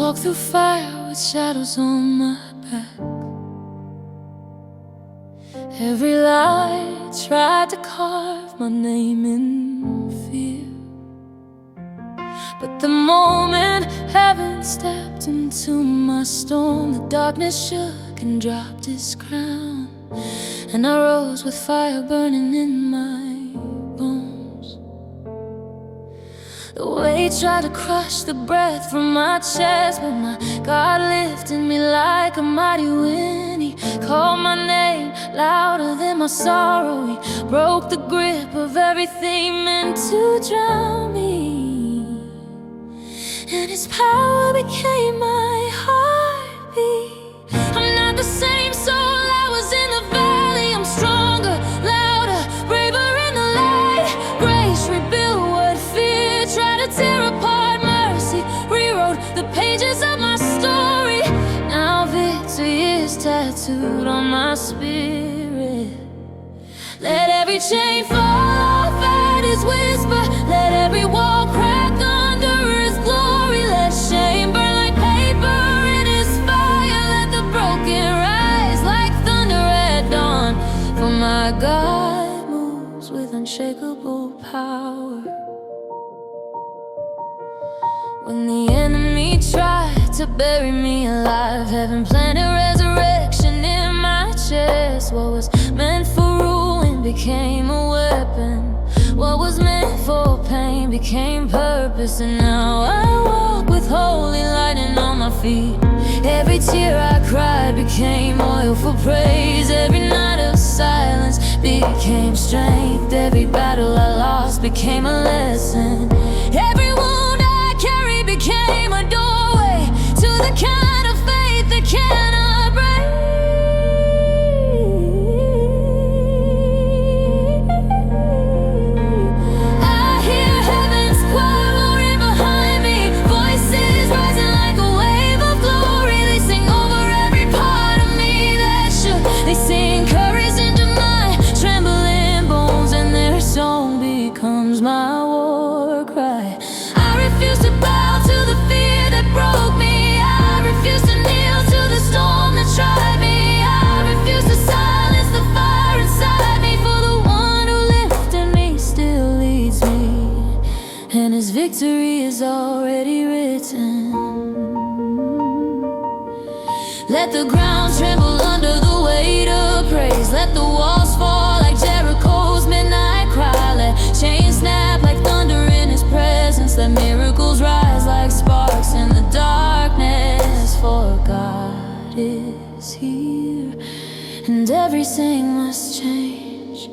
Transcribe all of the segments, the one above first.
walk through fire with shadows on my back. Every lie tried to carve my name in fear, but the moment heaven stepped into my storm, the darkness shook and dropped its crown, and I rose with fire burning in my bones. The weight tried to crush the breath from my chest, but my God lifted me like a mighty wind. He called my name louder than my sorrow. He broke the grip of everything meant to drown me, and His power became my heartbeat. I'm not the same soul I was in the valley. I'm stronger, louder, braver in the light. Grace rebuilt what fear tried to tear apart. Mercy rewrote the pages of my story. Now victory is tattooed on my spirit. Let every chain fall off at His whisper. Let every wall crack under His glory. Let shame burn like paper in His fire. Let the broken rise like thunder at dawn. For my God moves with unshakable power. When the enemy tried to bury me alive, heaven planted resurrection in my chest. What was meant for ruin became a weapon. What was meant for pain became purpose. And now I walk with holy lightning on my feet. Every tear I cried became oil for praise. Every night of silence became strength. Every battle I lost became a lesson. Every wound I carried became a doorway to the kind of faith that cannot break. I hear heaven's choir roaring behind me, voices rising like a wave of glory. They sing over every part of me that shook. They sing courage into my trembling bones, and their song becomes my war cry. I refuse to bow to the fear that broke me. I refuse to kneel to the storm that tried me. I refuse to silence the fire inside me, for the one who lifted me still leads me, and His victory is already written. Let the ground tremble under the weight of praise. Let the walls fall like Jericho's midnight cry. Let chains snap like thunder in His presence. Let miracles rise like sparks in the darkness. For God is here, and everything must change.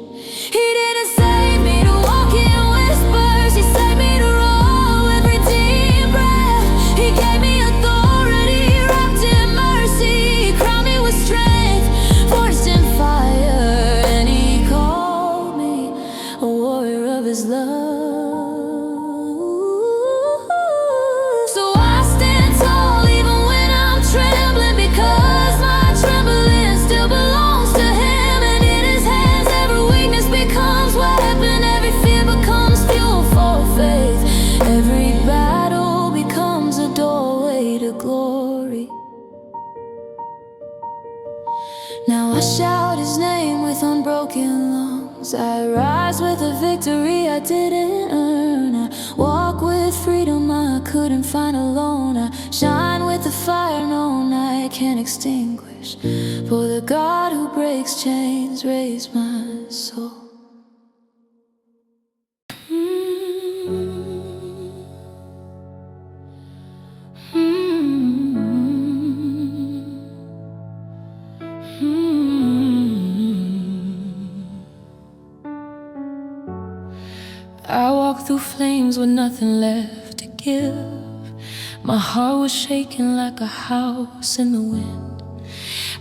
He didn't save me to walk in whispers. He saved me to roar with redeemed breath. He gave me authority wrapped in mercy. He crowned me with strength, forged in fire, and He called me a warrior of His love. So I stand tall even when I'm trembling, because my trembling still belongs to Him. And in His hands every weakness becomes weapon. Every fear becomes fuel for faith. Every battle becomes a doorway to glory. Now I shout His name with unbroken lungs. I rise with a victory I didn't earn. I walk with freedom I couldn't find alone. I shine with the fire no night can extinguish. For the God who breaks chains raised my soul. I walked through flames with nothing left to give. My heart was shaking like a house in the wind.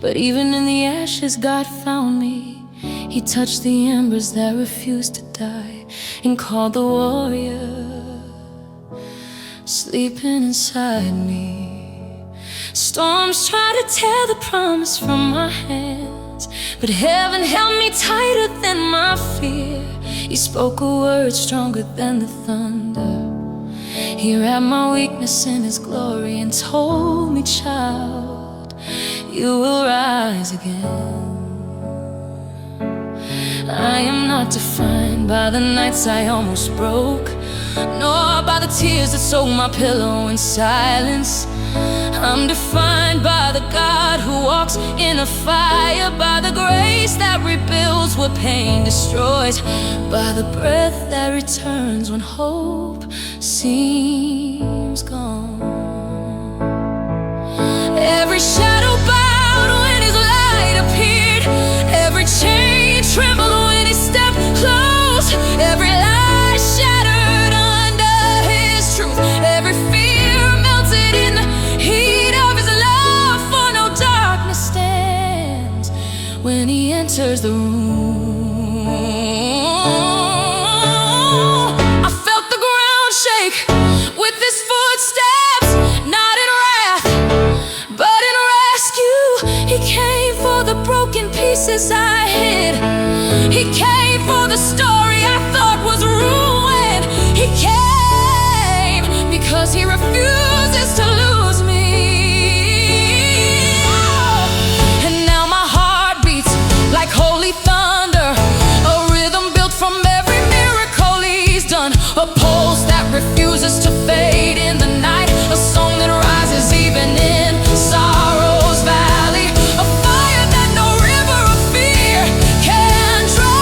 But even in the ashes, God found me. He touched the embers that refused to die and called the warrior sleeping inside me. Storms tried to tear the promise from my hands, but heaven held me tighter than my fear. He spoke a word stronger than the thunder. He wrapped my weakness in His glory and told me, child, you will rise again. I am not defined by the nights I almost broke, nor by the tears that soaked my pillow in silence. I'm defined by the God who walks in a fire, by the grace that rebuilds what pain destroys, by the breath that returns when hope seems gone. Every shadow bowed when His light appeared, every chain trembled when He stepped close, every lie shattered under His truth, every fear melted in the heat of His love. For no darkness stands when He enters the room. I felt the ground shake with His footsteps, not in wrath, but in rescue. He came for the broken pieces I hid. He came for the story I thought was ruined. He came because He refuses to lose me. And now my heart beats like holy thunder, a rhythm built from every miracle He's done, a pulse that refuses to fade in the night, a song that rises even in sorrow's valley, a fire that no river of fear can drown.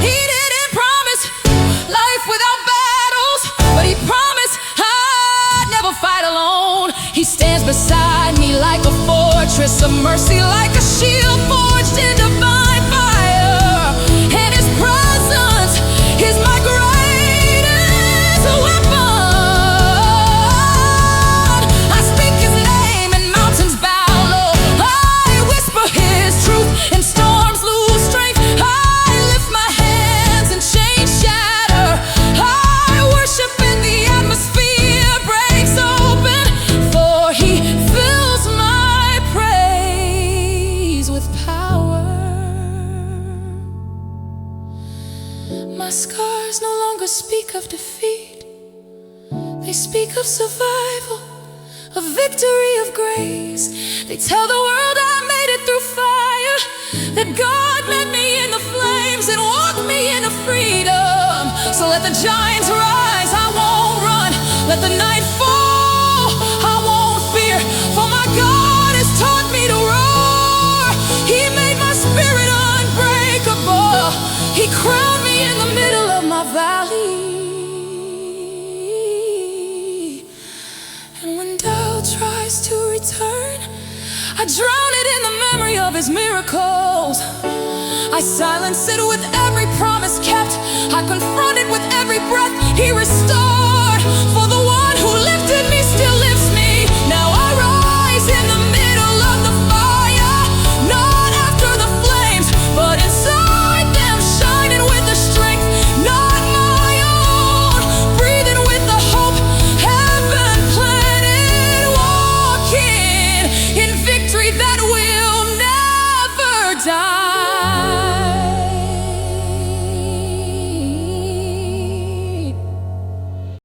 He didn't promise life without battles, but He promised I'd never fight alone. He stands beside me like a fortress of mercy, like a shield forged in divine fire, and His presence is my greatest weapon. I speak His name and mountains bow low, I whisper His truth and storms lose strength. I lift my hands and chains shatter, I worship and the atmosphere breaks open, for He fills my praise with power. My scars no longer speak of defeat, they speak of survival, of victory, of grace. They tell the world I made it through fire, that God met me in the flames and walked me into freedom. So let the giants rise, I won't run. Let the night fall, I won't fear. For my God has taught me to roar. He made my spirit unbreakable. He crowned me in the middle of my valley. And when doubt tries to return, I drown it in the memory of His miracles. I silence it with every promise kept, I confront it with every breath He restores.